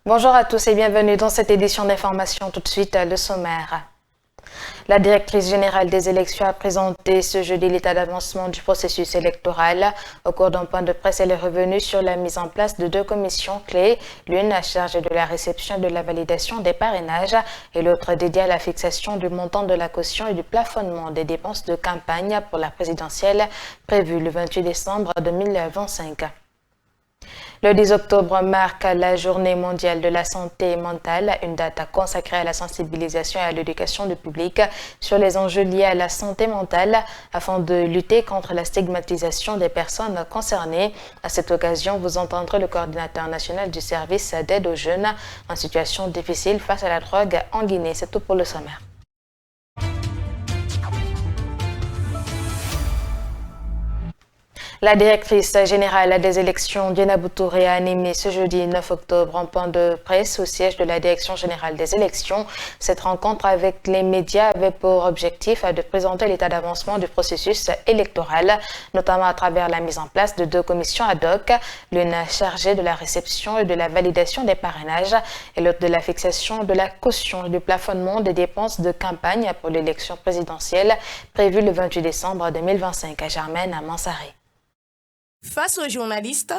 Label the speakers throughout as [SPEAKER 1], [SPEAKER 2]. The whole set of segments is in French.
[SPEAKER 1] Bonjour à tous et bienvenue dans cette édition d'information. Tout de suite, le sommaire. La directrice générale des élections a présenté ce jeudi l'état d'avancement du processus électoral. Au cours d'un point de presse, elle est revenue sur la mise en place de 2 commissions clés, l'une chargée de la réception et de la validation des parrainages et l'autre dédiée à la fixation du montant de la caution et du plafonnement des dépenses de campagne pour la présidentielle prévue le 28 décembre 2025. Le 10 octobre marque la Journée mondiale de la santé mentale, une date consacrée à la sensibilisation et à l'éducation du public sur les enjeux liés à la santé mentale afin de lutter contre la stigmatisation des personnes concernées. À cette occasion, vous entendrez le coordinateur national du service d'aide aux jeunes en situation difficile face à la drogue en Guinée. C'est tout pour le sommaire. La directrice générale des élections, Diena Boutouré, a animé ce jeudi 9 octobre un point de presse au siège de la Direction générale des élections. Cette rencontre avec les médias avait pour objectif de présenter l'état d'avancement du processus électoral, notamment à travers la mise en place de 2 commissions ad hoc, l'une chargée de la réception et de la validation des parrainages et l'autre de la fixation de la caution et du plafonnement des dépenses de campagne pour l'élection présidentielle prévue le 28 décembre 2025 à Germaine à Mansaré.
[SPEAKER 2] Face aux journalistes,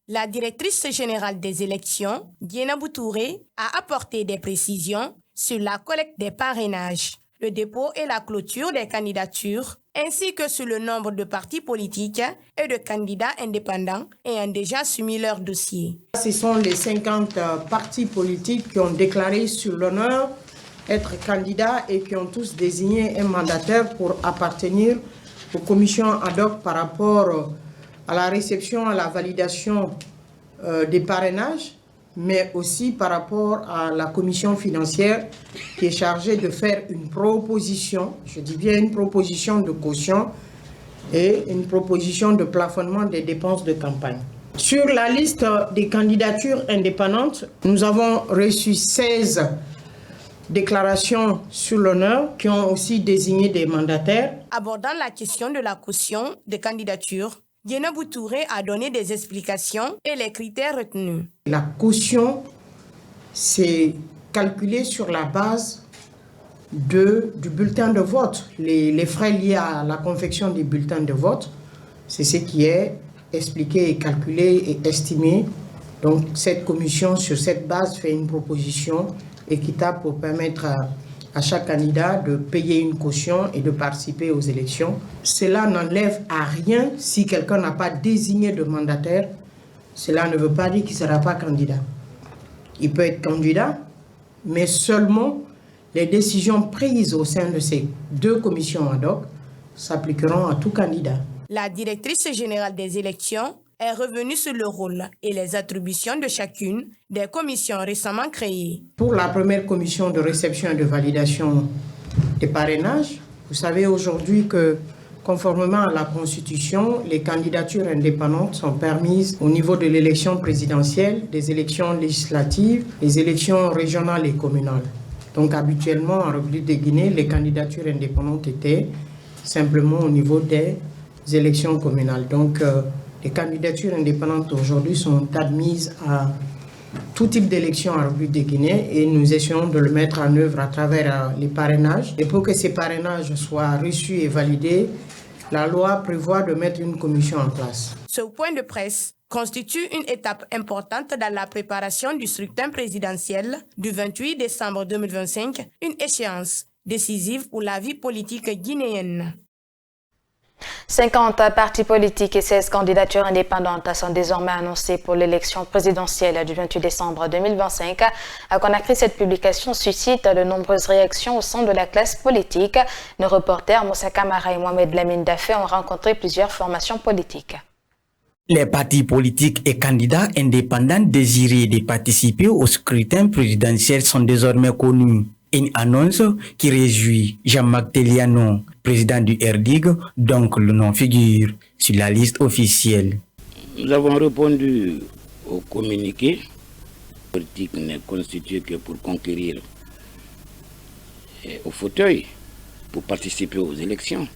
[SPEAKER 2] la directrice générale des élections, Diena Boutouré, a apporté des précisions sur la collecte des parrainages, le dépôt et la clôture des candidatures, ainsi que sur le nombre de partis politiques et de candidats indépendants ayant déjà soumis leur dossier.
[SPEAKER 3] Ce sont les 50 partis politiques qui ont déclaré sur l'honneur être candidats et qui ont tous désigné un mandataire pour appartenir aux commissions ad hoc par rapport à la réception, à la validation des parrainages, mais aussi par rapport à la commission financière qui est chargée de faire une proposition, je dis bien une proposition de caution et une proposition de plafonnement des dépenses de campagne. Sur la liste des candidatures indépendantes, nous avons reçu 16 déclarations sur l'honneur qui ont aussi désigné des mandataires.
[SPEAKER 2] Abordant la question de la caution des candidatures, Diena Boutouré a donné des explications et les critères retenus.
[SPEAKER 3] La caution, c'est calculé sur la base du bulletin de vote. Les frais liés à la confection des bulletins de vote, c'est ce qui est expliqué et calculé et estimé. Donc cette commission, sur cette base, fait une proposition équitable pour permettre à chaque candidat de payer une caution et de participer aux élections. Cela n'enlève à rien si quelqu'un n'a pas désigné de mandataire. Cela ne veut pas dire qu'il ne sera pas candidat. Il peut être candidat, mais seulement les décisions prises au sein de ces 2 commissions ad hoc s'appliqueront à tout candidat.
[SPEAKER 2] La directrice générale des élections est revenue sur le rôle et les attributions de chacune des commissions récemment créées.
[SPEAKER 3] Pour la première commission de réception et de validation des parrainages, vous savez aujourd'hui que conformément à la Constitution, les candidatures indépendantes sont permises au niveau de l'élection présidentielle, des élections législatives, des élections régionales et communales. Donc habituellement, en République de Guinée, les candidatures indépendantes étaient simplement au niveau des élections communales. Donc les candidatures indépendantes aujourd'hui sont admises à tout type d'élection en République de Guinée et nous essayons de le mettre en œuvre à travers les parrainages. Et pour que ces parrainages soient reçus et validés, la loi prévoit de mettre une commission en place.
[SPEAKER 2] Ce point de presse constitue une étape importante dans la préparation du scrutin présidentiel du 28 décembre 2025, une échéance décisive pour la vie politique guinéenne.
[SPEAKER 1] 50 partis politiques et 16 candidatures indépendantes sont désormais annoncées pour l'élection présidentielle du 28 décembre 2025. À Conakry, cette publication suscite de nombreuses réactions au sein de la classe politique. Nos reporters Moussa Kamara et Mohamed Lamine Dafé ont rencontré plusieurs formations politiques.
[SPEAKER 4] Les partis politiques et candidats indépendants désirés de participer au scrutin présidentiel sont désormais connus. Une annonce qui réjouit Jean-Marc Teliano, président du RDIG, donc le nom figure sur la liste officielle.
[SPEAKER 5] Nous avons répondu au communiqué. La politique n'est constituée que pour conquérir au fauteuil, pour participer aux élections.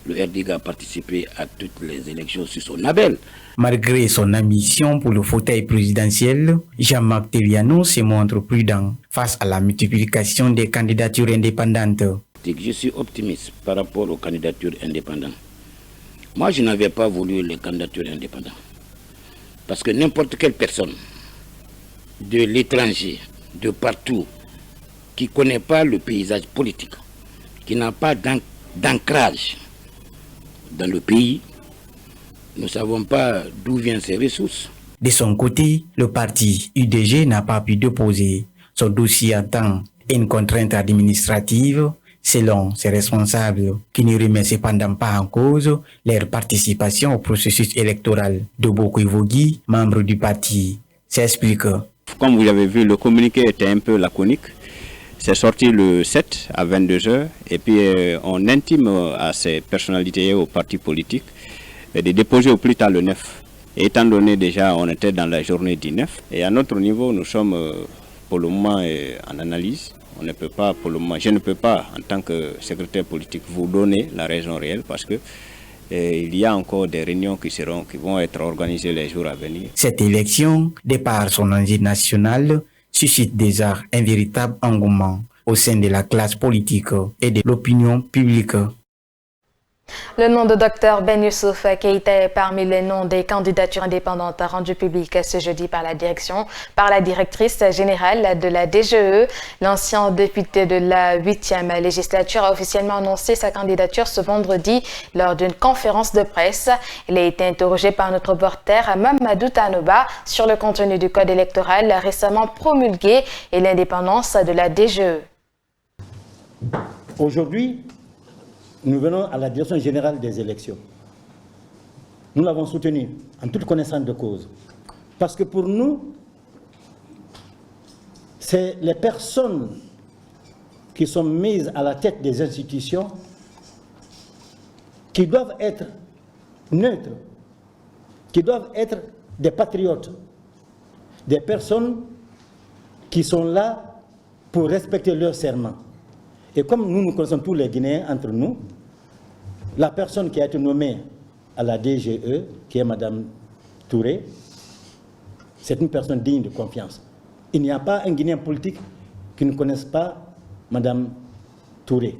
[SPEAKER 5] Le RDG a participé à toutes les élections sur son label.
[SPEAKER 4] Malgré son ambition pour le fauteuil présidentiel, Jean-Marc Teliano se montre prudent face à la multiplication des candidatures indépendantes.
[SPEAKER 5] Je suis optimiste par rapport aux candidatures indépendantes. Moi, je n'avais pas voulu les candidatures indépendantes. Parce que n'importe quelle personne de l'étranger, de partout, qui ne connaît pas le paysage politique, qui n'a pas d'ancrage dans le pays, nous ne savons pas d'où viennent ces ressources.
[SPEAKER 4] De son côté, le parti UDG n'a pas pu déposer son dossier à temps et une contrainte administrative, selon ses responsables, qui ne remet cependant pas en cause leur participation au processus électoral. Doboko Ivogui, membre du parti, s'explique.
[SPEAKER 6] Comme vous avez vu, le communiqué était un peu laconique. C'est sorti le 7 à 22h et puis on intime à ces personnalités et aux partis politiques de déposer au plus tard le 9. Et étant donné déjà on était dans la journée du 9 et à notre niveau nous sommes pour le moment en analyse. On ne peut pas pour le moment, je ne peux pas en tant que secrétaire politique vous donner la raison réelle parce que il y a encore des réunions qui vont être organisées les jours à venir.
[SPEAKER 4] Cette élection, de par son enjeu national, suscite déjà un véritable engouement au sein de la classe politique et de l'opinion publique.
[SPEAKER 1] Le nom de Dr Ben Youssouf Keïta est parmi les noms des candidatures indépendantes rendues publiques ce jeudi par la directrice générale de la DGE. L'ancien député de la 8e législature a officiellement annoncé sa candidature ce vendredi lors d'une conférence de presse. Il a été interrogé par notre reporter Mamadou Tanoba sur le contenu du code électoral récemment promulgué et l'indépendance de la DGE.
[SPEAKER 7] Aujourd'hui, nous venons à la direction générale des élections. Nous l'avons soutenu en toute connaissance de cause. Parce que pour nous, c'est les personnes qui sont mises à la tête des institutions qui doivent être neutres, qui doivent être des patriotes, des personnes qui sont là pour respecter leur serment. Et comme nous connaissons tous les Guinéens entre nous, la personne qui a été nommée à la DGE, qui est Mme Touré, c'est une personne digne de confiance. Il n'y a pas un Guinéen politique qui ne connaisse pas Mme Touré.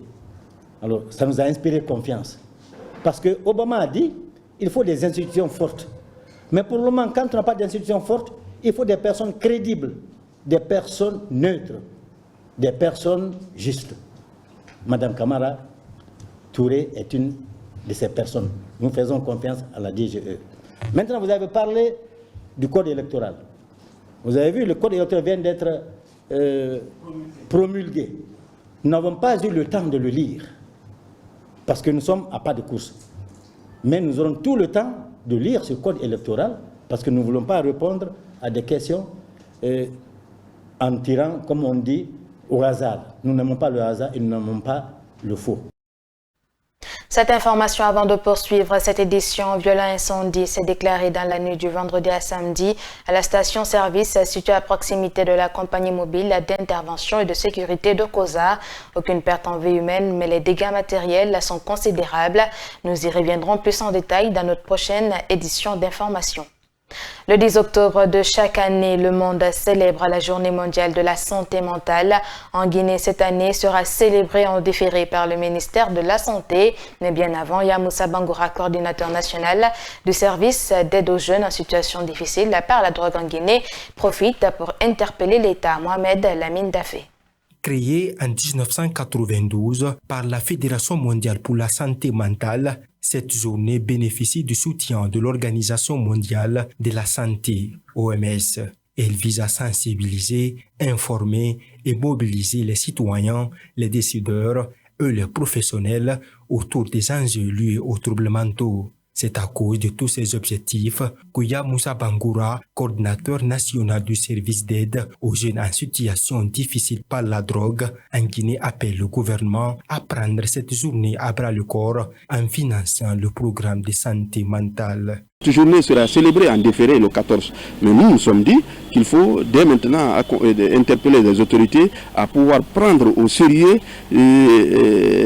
[SPEAKER 7] Alors, ça nous a inspiré confiance. Parce que Obama a dit qu'il faut des institutions fortes. Mais pour le moment, quand on n'a pas d'institutions fortes, il faut des personnes crédibles, des personnes neutres, des personnes justes. Madame Camara Touré est une de ces personnes. Nous faisons confiance à la DGE. Maintenant, vous avez parlé du code électoral. Vous avez vu, le code électoral vient d'être promulgué. Nous n'avons pas eu le temps de le lire, parce que nous sommes à pas de course. Mais nous aurons tout le temps de lire ce code électoral, parce que nous ne voulons pas répondre à des questions en tirant, comme on dit, au hasard. Nous n'aimons pas le hasard et nous n'aimons pas le faux.
[SPEAKER 1] Cette information avant de poursuivre cette édition, violent incendie s'est déclaré dans la nuit du vendredi à samedi à la station-service située à proximité de la compagnie mobile d'intervention et de sécurité de COSA. Aucune perte en vie humaine, mais les dégâts matériels sont considérables. Nous y reviendrons plus en détail dans notre prochaine édition d'information. Le 10 octobre de chaque année, le monde célèbre la Journée mondiale de la santé mentale. En Guinée, cette année sera célébrée en différé par le ministère de la Santé. Mais bien avant, Yamoussa Bangoura, coordinateur national du service d'aide aux jeunes en situation difficile par la drogue en Guinée, profite pour interpeller l'État. Mohamed Lamine Dafé.
[SPEAKER 8] Créée en 1992 par la Fédération mondiale pour la santé mentale, cette journée bénéficie du soutien de l'Organisation mondiale de la santé, OMS. Elle vise à sensibiliser, informer et mobiliser les citoyens, les décideurs et les professionnels autour des enjeux liés aux troubles mentaux. C'est à cause de tous ces objectifs que Yamoussa Bangoura, coordinateur national du service d'aide aux jeunes en situation difficile par la drogue, en Guinée appelle le gouvernement à prendre cette journée à bras-le-corps en finançant le programme de santé mentale.
[SPEAKER 9] Cette journée sera célébrée en différé le 14. Mais nous nous sommes dit qu'il faut dès maintenant interpeller les autorités à pouvoir prendre au sérieux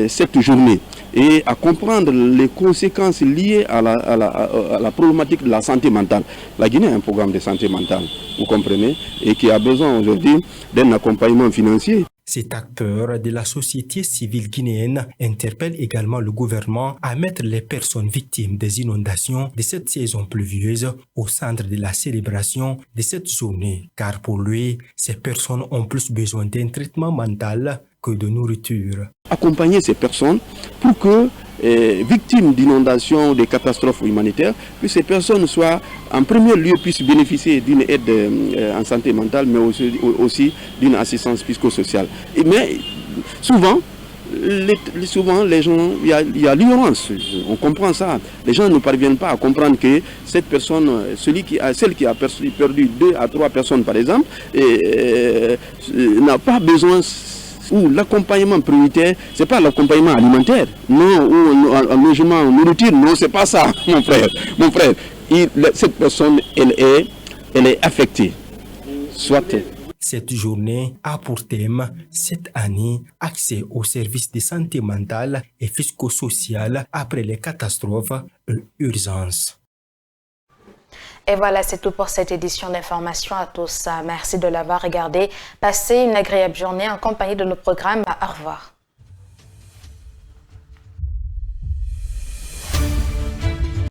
[SPEAKER 9] cette journée. et à comprendre les conséquences liées à la problématique de la santé mentale. La Guinée a un programme de santé mentale, vous comprenez, et qui a besoin aujourd'hui d'un accompagnement financier.
[SPEAKER 8] Cet acteur de la société civile guinéenne interpelle également le gouvernement à mettre les personnes victimes des inondations de cette saison pluvieuse au centre de la célébration de cette journée, car pour lui, ces personnes ont plus besoin d'un traitement mental que de nourriture.
[SPEAKER 9] Accompagner ces personnes pour que, victimes d'inondations, de catastrophes humanitaires, que ces personnes soient, en premier lieu, puissent bénéficier d'une aide en santé mentale, mais aussi d'une assistance psychosociale. Mais souvent, les gens, il y a l'ignorance, on comprend ça. Les gens ne parviennent pas à comprendre que cette personne, celle qui a perdu 2 à 3 personnes par exemple, n'a pas besoin, ou l'accompagnement prioritaire, c'est pas l'accompagnement alimentaire, non, ou un logement, en nourriture, non, c'est pas ça, mon frère. Cette personne, elle est affectée, soit.
[SPEAKER 8] Cette journée a pour thème, cette année, accès aux services de santé mentale et fisco-sociale après les catastrophes et urgences.
[SPEAKER 1] Et voilà, c'est tout pour cette édition d'information à tous. Merci de l'avoir regardé. Passez une agréable journée en compagnie de nos programmes. Au revoir.